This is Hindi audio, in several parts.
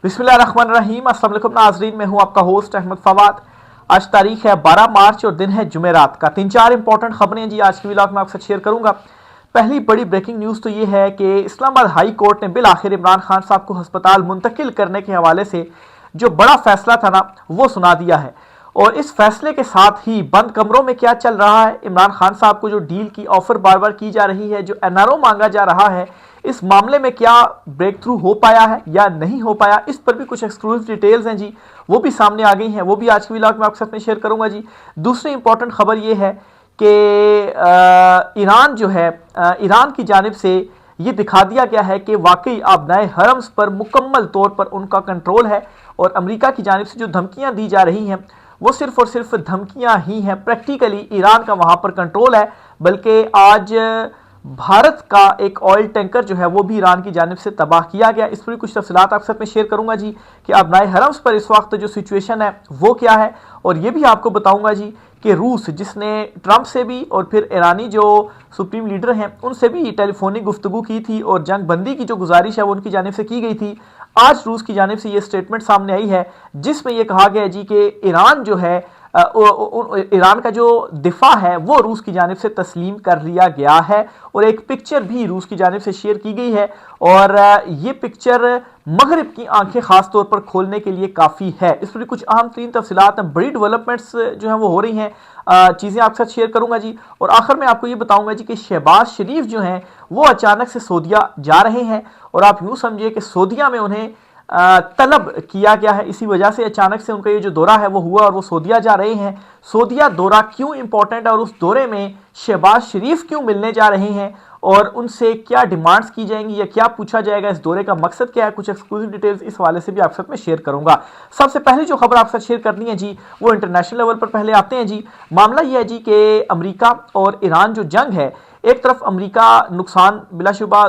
बिस्मिल्लाहिर्रहमानिर्रहीम। अस्सलाम वालेकुम नाज़रीन, मैं हूं आपका होस्ट अहमद फवाद। आज तारीख है 12 मार्च और दिन है जुमेरात का। 3-4 इंपॉर्टेंट खबरें जी आज की व्लॉग में आपसे शेयर करूंगा। पहली बड़ी ब्रेकिंग न्यूज़ तो ये है कि इस्लामाबाद हाई कोर्ट ने बिल आखिर इमरान खान साहब को अस्पताल मुंतकिल करने के हवाले से जो बड़ा फैसला था ना वो सुना दिया है। और इस फैसले के साथ ही बंद कमरों में क्या चल रहा है, इमरान खान साहब को जो डील की ऑफर बार बार की जा रही है, जो एनआरओ मांगा जा रहा है, इस मामले में क्या ब्रेक थ्रू हो पाया है या नहीं हो पाया, इस पर भी कुछ एक्सक्लूसिव डिटेल्स हैं जी, वो भी सामने आ गई हैं। वो भी आज की व्लॉग में आपके साथ में शेयर करूंगा जी। दूसरी इंपॉर्टेंट खबर ये है कि ईरान जो है, ईरान की जानिब से ये दिखा दिया गया है कि वाकई आबनाए हरम्स पर मुकम्मल तौर पर उनका कंट्रोल है और अमेरिका की जानिब से जो धमकियां दी जा रही हैं वो सिर्फ और सिर्फ धमकियां ही हैं। प्रैक्टिकली ईरान का वहां पर कंट्रोल है, बल्कि आज भारत का एक ऑयल टैंकर जो है वो भी ईरान की जानिब से तबाह किया गया। इस पर कुछ तफसीलात आपके साथ में शेयर करूंगा जी कि आबनाए हरम्स पर इस वक्त जो सिचुएशन है वो क्या है। और ये भी आपको बताऊंगा जी कि रूस, जिसने ट्रंप से भी और फिर ईरानी जो सुप्रीम लीडर हैं उनसे भी टेलीफोनिक गुफ्तगू की थी और जंग बंदी की जो गुजारिश है वो उनकी जानिब से की गई थी, आज रूस की जानिब से ये स्टेटमेंट सामने आई है जिसमें यह कहा गया जी कि ईरान जो है, ईरान का जो दिफा है वो रूस की जानिब से तस्लीम कर लिया गया है। और एक पिक्चर भी रूस की जानिब से शेयर की गई है और ये पिक्चर मगरिब की आंखें खास तौर पर खोलने के लिए काफ़ी है। इस पर कुछ अहम तीन तफसीलात हैं, बड़ी डेवलपमेंट्स जो हैं वो हो रही हैं, चीज़ें आपके साथ शेयर करूंगा जी। और आखिर में आपको ये बताऊंगा जी कि शहबाज शरीफ जो हैं वो अचानक से सऊदीया जा रहे हैं और आप यूँ समझिए कि सऊदीया में उन्हें तलब किया गया है। इसी वजह से अचानक से उनका ये जो दौरा है वो हुआ और वो सऊदीया जा रहे हैं। सऊदीया दौरा क्यों इंपॉर्टेंट है और उस दौरे में शहबाज शरीफ क्यों मिलने जा रहे हैं और उनसे क्या डिमांड्स की जाएंगी या क्या पूछा जाएगा, इस दौरे का मकसद क्या है, कुछ एक्सक्लूसिव डिटेल्स इस हवाले से भी आपके साथ में शेयर करूंगा। सबसे पहले जो खबर आपके साथ शेयर करनी है जी वो इंटरनेशनल लेवल पर पहले आते हैं जी। मामला यह है जी कि अमेरिका और ईरान जो जंग है, एक तरफ अमेरिका नुकसान बिलाशुबा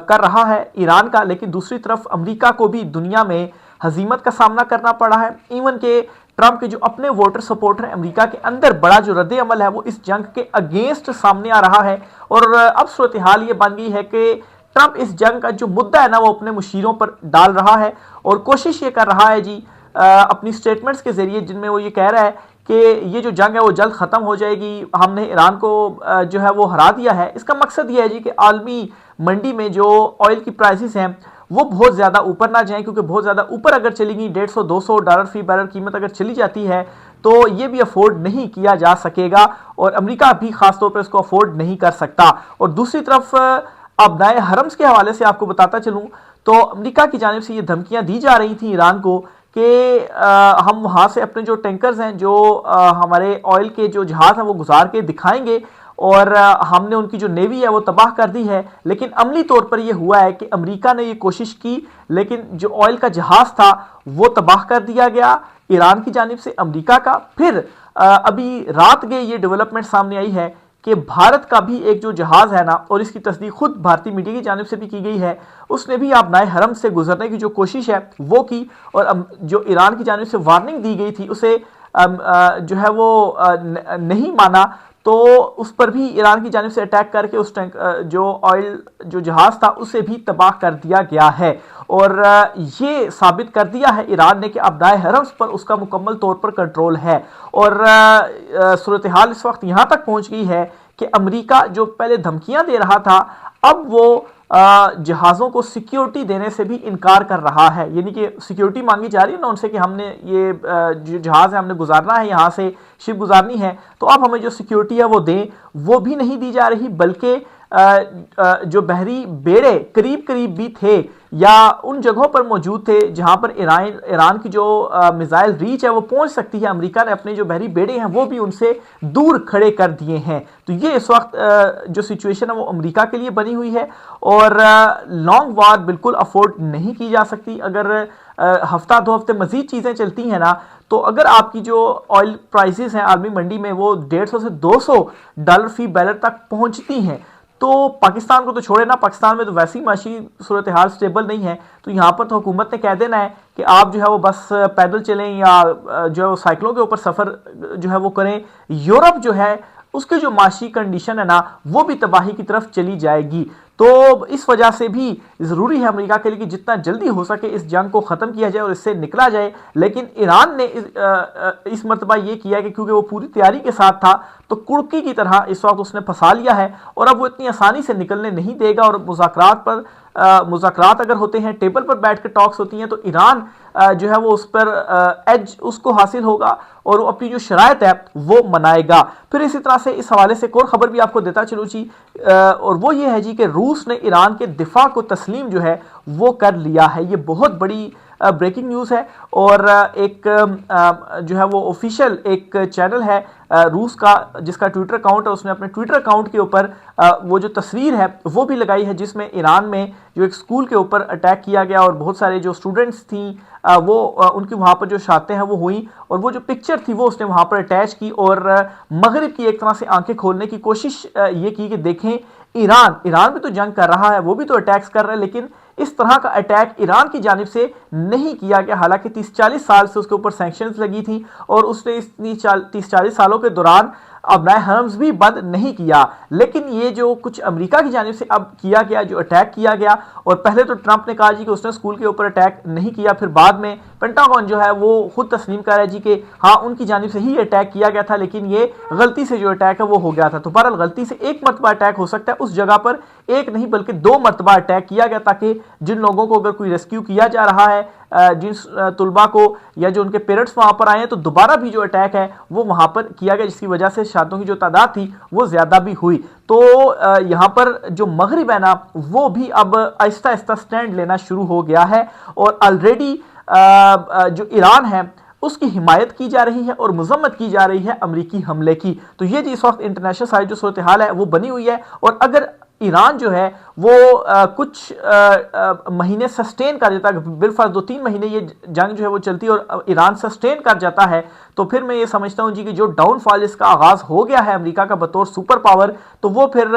कर रहा है ईरान का, लेकिन दूसरी तरफ अमेरिका को भी दुनिया में हजीमत का सामना करना पड़ा है। इवन के ट्रंप के जो अपने वोटर सपोर्टर अमेरिका के अंदर बड़ा जो रद्द अमल है वो इस जंग के अगेंस्ट सामने आ रहा है। और अब सूरत हाल ये बन गई है कि ट्रंप इस जंग का जो मुद्दा है ना वो अपने मुशीरों पर डाल रहा है और कोशिश ये कर रहा है जी अपनी स्टेटमेंट्स के जरिए, जिनमें वो ये कह रहा है कि ये जो जंग है वो जल्द ख़त्म हो जाएगी, हमने ईरान को जो है वो हरा दिया है। इसका मकसद ये है जी कि आलमी मंडी में जो ऑयल की प्राइसेस हैं वो बहुत ज़्यादा ऊपर ना जाएं, क्योंकि बहुत ज़्यादा ऊपर अगर चलेगी, $150-200 फी बैरल कीमत अगर चली जाती है तो ये भी अफोर्ड नहीं किया जा सकेगा और अमेरिका भी खासतौर पर इसको अफोर्ड नहीं कर सकता। और दूसरी तरफ अबनाए हरम्स के हवाले से आपको बताता चलूँ तो अमेरिका की जानिब से ये धमकियाँ दी जा रही थी ईरान को कि हम वहाँ से अपने जो टैंकर्स हैं, जो हमारे ऑयल के जो जहाज़ हैं वो गुजार के दिखाएंगे और हमने उनकी जो नेवी है वो तबाह कर दी है। लेकिन अमली तौर पर यह हुआ है कि अमेरिका ने ये कोशिश की लेकिन जो ऑयल का जहाज़ था वो तबाह कर दिया गया ईरान की जानिब से अमेरिका का। फिर अभी रात गए ये डेवलपमेंट सामने आई है कि भारत का भी एक जो जहाज है ना, और इसकी तस्दीक खुद भारतीय मीडिया की जानिब से भी की गई है, उसने भी आबनाए हरम से गुजरने की जो कोशिश है वो की और जो ईरान की जानिब से वार्निंग दी गई थी उसे जो है वो नहीं माना, तो उस पर भी ईरान की जानिब से अटैक करके उस टैंक जो ऑयल जो जहाज था उसे भी तबाह कर दिया गया है। और ये साबित कर दिया है ईरान ने कि आबनाए हरम्स पर उसका मुकम्मल तौर पर कंट्रोल है। और सूरत हाल इस वक्त यहाँ तक पहुँच गई है कि अमेरिका जो पहले धमकियाँ दे रहा था अब वो जहाज़ों को सिक्योरिटी देने से भी इनकार कर रहा है। यानी कि सिक्योरिटी मांगी जा रही है ना उनसे कि हमने ये जो जहाज़ है हमने गुजारना है, यहाँ से शिप गुजारनी है, तो अब हमें जो सिक्योरिटी है वो दें, वो भी नहीं दी जा रही। बल्कि जो बहरी बेड़े करीब करीब भी थे या उन जगहों पर मौजूद थे जहां पर ईरान की जो मिसाइल रीच है वो पहुंच सकती है, अमेरिका ने अपने जो बहरी बेड़े हैं वो भी उनसे दूर खड़े कर दिए हैं। तो ये इस वक्त जो सिचुएशन है वो अमेरिका के लिए बनी हुई है और लॉन्ग वार बिल्कुल अफोर्ड नहीं की जा सकती। अगर हफ्ता 2 हफ्ते मजीद चीज़ें चलती हैं ना, तो अगर आपकी जो ऑयल प्राइसेस हैं आलमी मंडी में वो $150 से $200 फी बैरल तक पहुंचती हैं, तो पाकिस्तान को तो छोड़े ना, पाकिस्तान में तो वैसी माशी सूरत हाल स्टेबल नहीं है, तो यहाँ पर तो हुकूमत ने कह देना है कि आप जो है वो बस पैदल चलें या जो है वो साइकिलों के ऊपर सफ़र जो है वो करें। यूरोप जो है उसकी जो माशी कंडीशन है ना वो भी तबाही की तरफ चली जाएगी। तो इस वजह से भी ज़रूरी है अमेरिका के लिए कि जितना जल्दी हो सके इस जंग को ख़त्म किया जाए और इससे निकला जाए। लेकिन ईरान ने इस मरतबा ये किया कि क्योंकि वो पूरी तैयारी के साथ था तो कुर्की की तरह इस वक्त उसने फंसा लिया है और अब वो इतनी आसानी से निकलने नहीं देगा। और मुज़ाकरात अगर होते हैं, टेबल पर बैठ कर टॉक्स होती हैं, तो ईरान जो है वो उस पर एज उसको हासिल होगा और वो अपनी जो शराइत है वो मनाएगा। फिर इसी तरह से इस हवाले से एक और ख़बर भी आपको देता चलूँ जी, और वो ये है जी कि रूस ने ईरान के दिफा को तस्लीम जो है वो कर लिया है। ये बहुत बड़ी ब्रेकिंग न्यूज़ है और एक जो है वो ऑफिशियल एक चैनल है रूस का जिसका ट्विटर अकाउंट है, उसने अपने ट्विटर अकाउंट के ऊपर वो जो तस्वीर है वो भी लगाई है जिसमें ईरान में जो एक स्कूल के ऊपर अटैक किया गया और बहुत सारे जो स्टूडेंट्स थी वो उनकी वहाँ पर जो शातें हैं वो हुई और वो जो पिक्चर थी वो उसने वहाँ पर अटैच की और मगरिब की एक तरह से आंखें खोलने की कोशिश ये की कि देखें ईरान भी तो जंग कर रहा है, वो भी तो अटैक्स कर रहा है, लेकिन इस तरह का अटैक ईरान की जानिब से नहीं किया गया। हालांकि 30-40 साल से उसके ऊपर सैंक्शंस लगी थी और उसने इस 30-40 सालों के दौरान अपना हर्म्स भी बंद नहीं किया। लेकिन ये जो कुछ अमेरिका की जानिब से अब किया गया, जो अटैक किया गया, और पहले तो ट्रंप ने कहा जी कि उसने स्कूल के ऊपर अटैक नहीं किया, फिर बाद में पेंटागन जो है वो खुद तस्लीम कर रहा है जी कि हाँ उनकी जानिब से ही अटैक किया गया था, लेकिन ये गलती से जो अटैक है वो हो गया था। तो बहरहाल गलती से एक मरतबा अटैक हो सकता है, उस जगह पर एक नहीं बल्कि 2 मरतबा अटैक किया गया ताकि जिन लोगों को अगर कोई रेस्क्यू किया जा रहा है, जिन तुलबा को या जो उनके पेरेंट्स वहां पर आए हैं, तो दोबारा भी जो अटैक है वो वहां पर किया गया, जिसकी वजह से शहादतों की जो तादाद थी वो ज्यादा भी हुई। तो यहाँ पर जो मगरिब है ना वो भी अब आहिस्ता आहिस्ता स्टैंड लेना शुरू हो गया है और ऑलरेडी जो ईरान है उसकी हिमायत की जा रही है और मजम्मत की जा रही है अमरीकी हमले की। तो ये जी इस वक्त इंटरनेशनल साइड जो सूरत हाल है वो बनी हुई है और अगर ईरान जो है वो कुछ महीने सस्टेन कर जाता है, बिलफर्ज 2-3 महीने ये जंग जो है वो चलती है और ईरान सस्टेन कर जाता है, तो फिर मैं ये समझता हूँ जी कि जो डाउनफॉल इसका आगाज हो गया है अमेरिका का बतौर सुपर पावर, तो वो फिर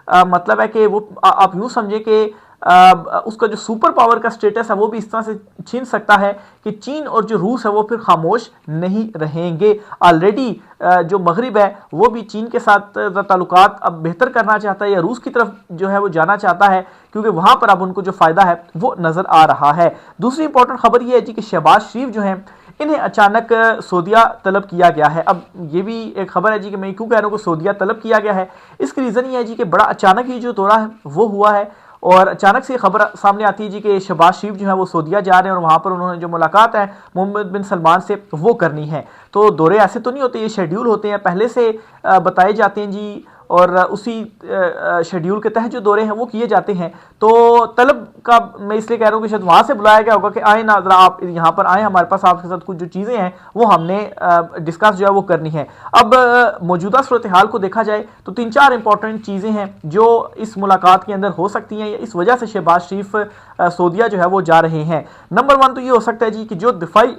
मतलब है कि वो आप यूँ समझे कि उसका जो सुपर पावर का स्टेटस है वो भी इस तरह से छीन सकता है कि चीन और जो रूस है वो फिर खामोश नहीं रहेंगे। ऑलरेडी जो मगरिब है वो भी चीन के साथ ताल्लुकात अब बेहतर करना चाहता है या रूस की तरफ जो है वो जाना चाहता है, क्योंकि वहां पर अब उनको जो फायदा है वो नजर आ रहा है। दूसरी इंपॉर्टेंट खबर ये है जी कि शहबाज शरीफ जो है इन्हें अचानक सऊदीया तलब किया गया है। अब ये भी एक खबर है जी कि मैं क्यों कह रहा हूँ कि सऊदीया तलब किया गया है, इसकी रीज़न ये है जी कि बड़ा अचानक ही जो दौरा है वो हुआ है और अचानक से खबर सामने आती है जी कि शहबाज शरीफ जो है वो सऊदीया जा रहे हैं और वहाँ पर उन्होंने जो मुलाकात है मोहम्मद बिन सलमान से वो करनी है। तो दौरे ऐसे तो नहीं होते, ये शेड्यूल होते हैं, पहले से बताए जाते हैं जी और उसी शेड्यूल के तहत जो दौरे हैं वो किए जाते हैं। तो तलब का मैं इसलिए कह रहा हूँ कि शायद वहाँ से बुलाया गया होगा कि आए ना ज़रा आप यहाँ पर आए, हमारे पास आपके साथ कुछ जो चीज़ें हैं वो हमने डिस्कस जो है वो करनी है। अब मौजूदा सूरत हाल को देखा जाए तो 3-4 इंपॉर्टेंट चीज़ें हैं जो इस मुलाकात के अंदर हो सकती हैं, इस वजह से शहबाज शरीफ सऊदीया जो है वो जा रहे हैं। नंबर 1 तो ये हो सकता है जी कि जो दिफाई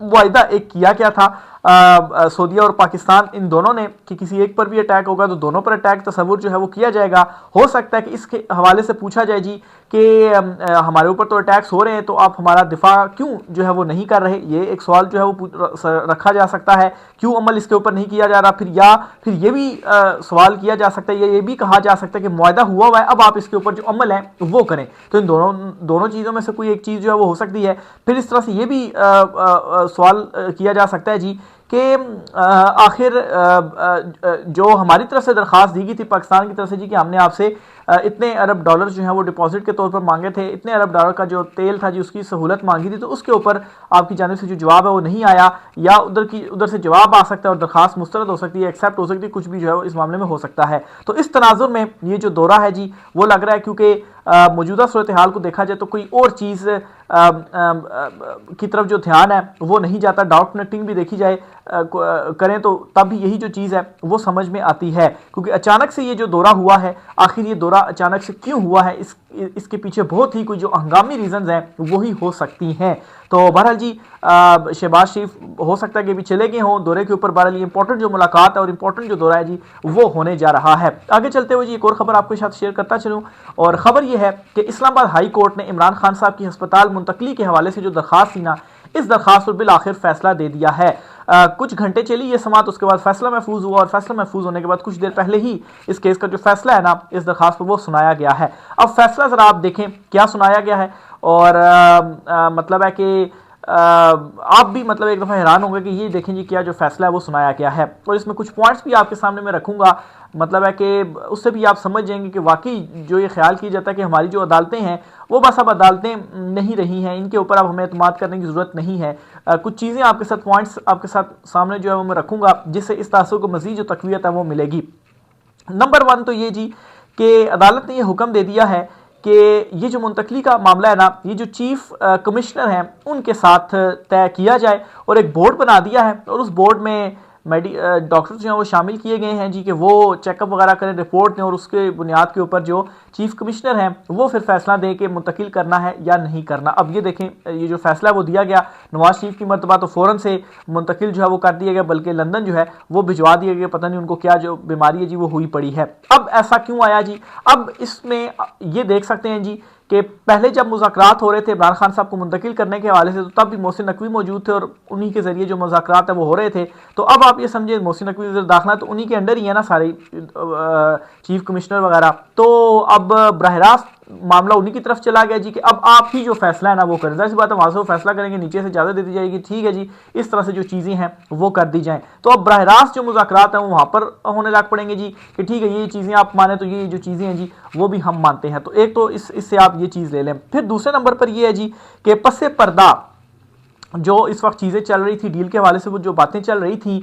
वायदा एक किया गया था सऊदीया और पाकिस्तान इन दोनों ने कि किसी एक पर भी अटैक होगा तो दोनों पर अटैक तस्वुर जो है वो किया जाएगा। हो सकता है कि इसके हवाले से पूछा जाए जी कि हमारे ऊपर तो अटैक्स हो रहे हैं तो आप हमारा दिफा क्यों जो है वो नहीं कर रहे, ये एक सवाल जो है वो रखा जा सकता है, क्यों अमल इसके ऊपर नहीं किया जा रहा। फिर ये भी सवाल किया जा सकता है, ये भी कहा जा सकता है कि मुआहदा हुआ है, अब आप इसके ऊपर जो अमल है वो करें। तो इन दोनों चीज़ों में से कोई एक चीज़ जो है वो हो सकती है। फिर इस तरह से ये भी सवाल किया जा सकता है जी कि आखिर जो हमारी तरफ से दरख्वास्त दी गई थी पाकिस्तान की तरफ से जी कि हमने आपसे इतने अरब डॉलर जो हैं वो डिपॉजिट के तौर पर मांगे थे, इतने अरब डॉलर का जो तेल था जी उसकी सहूलत मांगी थी, तो उसके ऊपर आपकी जानिब से जो जवाब है वो नहीं आया, या उधर से जवाब आ सकता है और दरख्वास्त मुस्तरद हो सकती है, एक्सेप्ट हो सकती है, कुछ भी जो है वो इस मामले में हो सकता है। तो इस तनाजुर में ये जो दौरा है जी वो लग रहा है क्योंकि मौजूदा सूरत हाल को देखा जाए तो कोई और चीज़ की तरफ जो ध्यान है वो नहीं जाता। डाउट कनेक्टिंग भी देखी जाए करें तो तब भी यही जो चीज़ है वो समझ में आती है, क्योंकि अचानक से ये जो दौरा हुआ है, आखिर ये दौरा अचानक से क्यों हुआ है, इसके पीछे बहुत ही कोई जो हंगामी रीजंस हैं वही हो सकती हैं। तो बहरहाल जी शहबाज शरीफ हो सकता है कि भी चले गए हों दौरे के ऊपर। बहरहाल ये इंपॉर्टेंट जो मुलाकात है और इंपॉर्टेंट जो दौरा है जी वो होने जा रहा है। आगे चलते हुए जी एक और खबर आपके साथ शेयर करता चलूँ, और ख़बर यह है कि इस्लामाबाद हाई कोर्ट ने इमरान खान साहब की अस्पताल मुंतकली के हवाले से जो दरख्वास्त थी ना, इस दरख्वास्त पर बिल आखिर फैसला दे दिया है। कुछ घंटे चली ये समाअत, उसके बाद फैसला महफूज हुआ और फैसला महफूज होने के बाद कुछ देर पहले ही इस केस का जो फैसला है ना, इस दरखास्त पर वो सुनाया गया है। अब फैसला जरा आप देखें क्या सुनाया गया है, और मतलब है कि आप भी मतलब एक दफ़ा हैरान होंगे कि ये देखें जी क्या जो फैसला है वो सुनाया गया है, और इसमें कुछ पॉइंट्स भी आपके सामने मैं रखूंगा, मतलब है कि उससे भी आप समझ जाएंगे कि वाकई जो ये ख्याल किया जाता है कि हमारी जो अदालतें हैं वो बस अब अदालतें नहीं रही हैं, इनके ऊपर अब हमें एतमाद करने की ज़रूरत नहीं है। कुछ चीज़ें आपके साथ पॉइंट्स आपके साथ सामने जो है वो मैं रखूँगा, जिससे इस तासुर को मज़ीद जो तक़वियत है वो मिलेगी। नंबर 1 तो ये जी कि अदालत ने ये हुक्म दे दिया है कि ये जो मुंतकली का मामला है ना, ये जो चीफ कमिश्नर हैं उनके साथ तय किया जाए, और एक बोर्ड बना दिया है, और उस बोर्ड में डॉक्टर्स जो हैं वो शामिल किए गए हैं जी कि वो चेकअप वगैरह करें, रिपोर्ट दें, और उसके बुनियाद के ऊपर जो चीफ कमिश्नर हैं वो फिर फैसला दें कि मुंतकिल करना है या नहीं करना। अब ये देखें, ये जो फैसला वो दिया गया नवाज शरीफ की मरतबा तो फ़ौरन से मुंतकिल जो है वो कर दिया गया, बल्कि लंदन जो है वो भिजवा दिया गया, पता नहीं उनको क्या जो बीमारी है जी वो हुई पड़ी है। अब ऐसा क्यों आया जी? अब इसमें ये देख सकते हैं जी कि पहले जब मुज़ाकरात हो रहे थे इमरान खान साहब को मुंतकिल करने के हवाले से, तो तब भी मोहसिन नकवी मौजूद थे और उन्हीं के जरिए जो मुज़ाकरात है वो हो रहे थे। तो अब आप ये समझे मोहसिन नकवी वज़ीर दाखिला तो उन्हीं के अंडर ही है ना सारे चीफ कमिश्नर वगैरह, तो अब बरह रास्त मामला उन्हीं की तरफ चला गया जी कि अब आप ही जो फैसला है ना वो करें। ज़ाहिर सी बात है वहाँ से वो फैसला करेंगे, नीचे से इजाज़त दे दी जाएगी, ठीक है जी इस तरह से जो चीज़ें हैं वो कर दी जाएँ। तो अब बरह रास्त जो मुज़ाकरात हैं वो वहाँ पर होने लग पड़ेंगे जी कि ठीक है ये चीज़ें आप माने तो ये जो चीज़ें हैं जी वो भी हम मानते हैं। तो एक तो इससे आप ये चीज़ ले लें। फिर दूसरे नंबर पर ये है जी कि पसे पर्दा जो इस वक्त चीज़ें चल रही थी डील के हवाले से, वो जो बातें चल रही थी,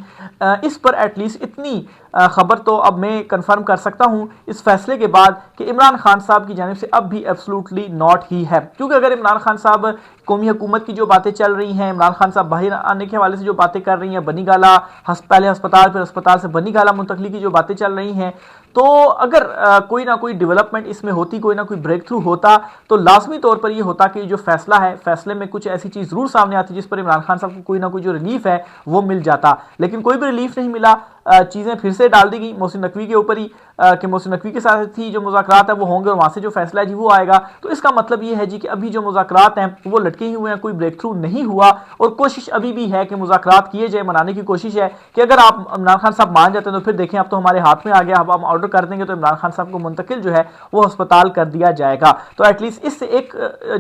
इस पर एटलीस्ट इतनी खबर तो अब मैं कंफर्म कर सकता हूं इस फैसले के बाद कि इमरान खान साहब की जानिब से अब भी एब्सोल्युटली नॉट ही है। क्योंकि अगर इमरान खान साहब कौमी हुकूमत की जो बातें चल रही हैं, इमरान खान साहब बाहर आने के हवाले से जो बातें कर रही हैं, बनी गाला पहले अस्पताल फिर अस्पताल से बनी गाला मुंतकली की जो बातें चल रही हैं, तो अगर कोई ना कोई डेवलपमेंट इसमें होती, कोई ना कोई ब्रेक थ्रू होता, तो लाजमी तौर पर यह होता कि जो फैसला है फैसले में कुछ ऐसी चीज़ ज़रूर सामने आती जिस पर इमरान खान साहब को कोई ना कोई जो रिलीफ है वो मिल जाता। लेकिन कोई भी रिलीफ नहीं मिला, चीज़ें फिर से डाल दी गई मोहसिन नकवी के ऊपर ही कि मोहसिन नकवी के साथ ही जो मुज़ाकरात है वो होंगे और वहाँ से जो फैसला है जी वो आएगा। तो इसका मतलब ये है जी कि अभी जो मुज़ाकरात हैं वो लटके ही हुए हैं, कोई ब्रेक थ्रू नहीं हुआ, और कोशिश अभी भी है कि मुज़ाकरात किए जाए, मनाने की कोशिश है कि अगर आप इमरान खान साहब मान जाते हैं तो फिर देखें अब तो हमारे हाथ में आ गया, अब हम ऑर्डर कर देंगे तो इमरान खान साहब को मुंतकिल जो है वो अस्पताल कर दिया जाएगा। तो एटलीस्ट इससे एक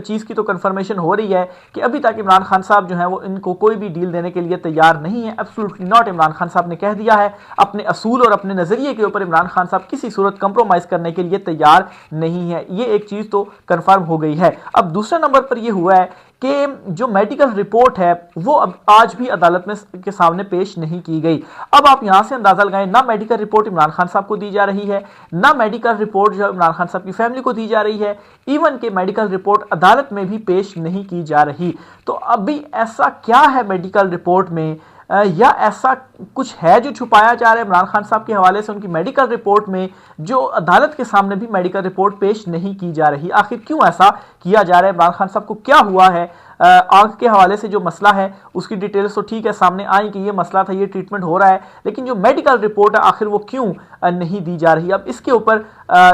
चीज़ की तो कन्फर्मेशन हो रही है कि अभी तक इमरान खान साहब जो है वो इनको कोई भी डील देने के लिए तैयार नहीं है, एब्सोल्युटली नॉट। इमरान खान साहब ने कह दिया है अपने असूल और अपने नजरिए के ऊपर इमरान खान साहब किसी सूरत कंप्रोमाइज करने के लिए तैयार नहीं है, ये एक चीज तो कंफर्म हो गई है। अब दूसरे नंबर पर यह हुआ है कि जो मेडिकल रिपोर्ट है वो अब आज भी अदालत में के सामने पेश नहीं की गई। अब आप यहां से अंदाजा लगाएं, ना मेडिकल रिपोर्ट इमरान खान साहब को दी जा रही है, ना मेडिकल रिपोर्ट जो इमरान खान साहब की फैमिली को दी जा रही है, इवन के मेडिकल रिपोर्ट अदालत में भी पेश नहीं की जा रही। तो अभी ऐसा क्या है मेडिकल रिपोर्ट में, या ऐसा कुछ है जो छुपाया जा रहा है इमरान खान साहब के हवाले से उनकी मेडिकल रिपोर्ट में, जो अदालत के सामने भी मेडिकल रिपोर्ट पेश नहीं की जा रही? आखिर क्यों ऐसा किया जा रहा है? इमरान खान साहब को क्या हुआ है? आंख के हवाले से जो मसला है उसकी डिटेल्स तो ठीक है सामने आई कि ये मसला था, ये ट्रीटमेंट हो रहा है, लेकिन जो मेडिकल रिपोर्ट है आखिर वो क्यों नहीं दी जा रही? अब इसके ऊपर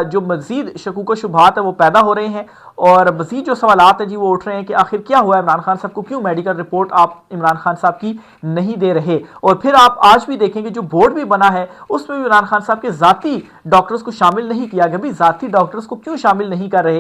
जो मजीद शकूक व शुबहात है वो पैदा हो रहे हैं, और मजीद जो सवालात हैं जी वो उठ रहे हैं कि आखिर क्या हुआ है इमरान खान साहब को, क्यों मेडिकल रिपोर्ट आप इमरान खान साहब की नहीं दे रहे। और फिर आप आज भी देखेंगे जो बोर्ड भी बना है उसमें भी इमरान खान साहब के जाती डॉक्टर्स को शामिल नहीं किया गया। भी जाती डॉक्टर्स को क्यों शामिल नहीं कर रहे?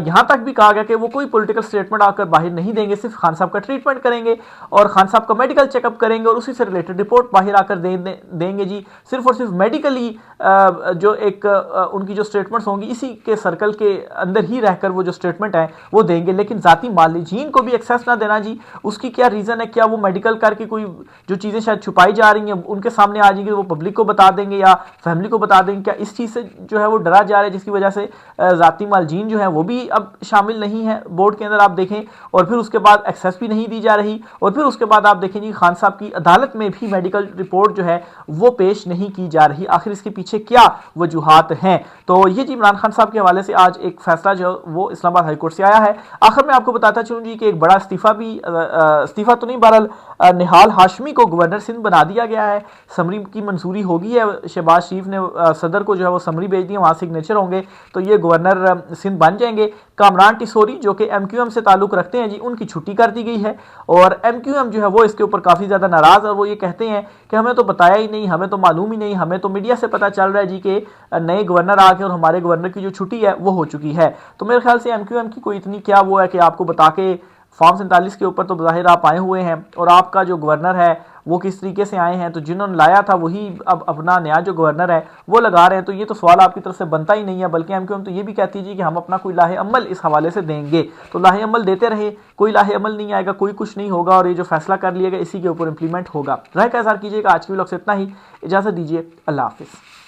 यहां तक भी कहा गया कि वो कोई पॉलिटिकल स्टेटमेंट आकर बाहर नहीं देंगे, सिर्फ खान साहब का ट्रीटमेंट करेंगे और खान साहब का मेडिकल चेकअप करेंगे और उसी से रिलेटेड रिपोर्ट बाहर आकर देंगे जी। सिर्फ और सिर्फ मेडिकली जो एक उनकी जो स्टेटमेंट्स होंगी इसी के सर्कल के अंदर ही रहकर वो जो स्टेटमेंट है वो देंगे, लेकिन जाती मालिजीन को भी एक्सेस ना देना जी। उसकी क्या रीजन है? क्या वो मेडिकल करके कोई जो चीजें शायद छुपाई जा रही हैं उनके सामने आ जाएंगी, वो पब्लिक को बता देंगे या फैमिली को बता देंगे? क्या इस चीज से जो है वो डरा जा रहा है जिसकी वजह से जाती मालिजीन जो है वो भी अब शामिल नहीं है बोर्ड के अंदर? आप देखें, और फिर उसके बाद एक्सेस भी नहीं दी जा रही, और फिर उसके बाद आप देखें जी खान साहब की अदालत में भी मेडिकल रिपोर्ट जो है वो पेश नहीं की जा रही। आखिर इसके पीछे क्या वजूहात हैं? तो ये जी इमरान खान साहब के हवाले से आज एक फैसला जो वो इस्लामाबाद हाईकोर्ट से आया है। आखिर में आपको बताता चलूं जी कि एक बड़ा इस्तीफा तो नहीं, बहरहाल निहाल हाशमी को गवर्नर सिंध बना दिया गया है। समरी की मंजूरी होगी है, शहबाज शरीफ ने सदर को जो है वो समरी भेज दी है, वहाँ सिग्नेचर होंगे तो ये गवर्नर सिंध बन जाएंगे। कामरान टिसोरी जो कि एमक्यूएम से ताल्लुक रखते हैं जी, उनकी छुट्टी कर दी गई है और एमक्यूएम जो है वो इसके ऊपर काफ़ी ज़्यादा नाराज़, और वो ये कहते हैं कि हमें तो बताया ही नहीं, हमें तो मालूम ही नहीं, हमें तो मीडिया से पता चल रहा है जी कि नए गवर्नर आ गए और हमारे गवर्नर की जो छुट्टी है वो हो चुकी है। तो मेरे ख्याल से एमक्यूएम की कोई इतनी क्या वो है कि आपको बता के फॉर्म 47 के ऊपर तो ज़ाहिर आप आए हुए हैं, और आपका जो गवर्नर है वो किस तरीके से आए हैं, तो जिन्होंने लाया था वही अब अपना नया जो गवर्नर है वो लगा रहे हैं। तो ये तो सवाल आपकी तरफ से बनता ही नहीं है, बल्कि एमक्यूएम तो ये भी कहती है कि हम अपना कोई लाहे अमल इस हवाले से देंगे। तो लाहे अमल देते रहे, कोई लाहे अमल नहीं आएगा, कोई कुछ नहीं होगा, और ये जो फैसला कर लिया गया इसी के ऊपर इंप्लीमेंट होगा। राय का इज़हार कीजिएगा। आज की व्लॉग से इतना ही, इजाज़त दीजिए, अल्लाह हाफिज़।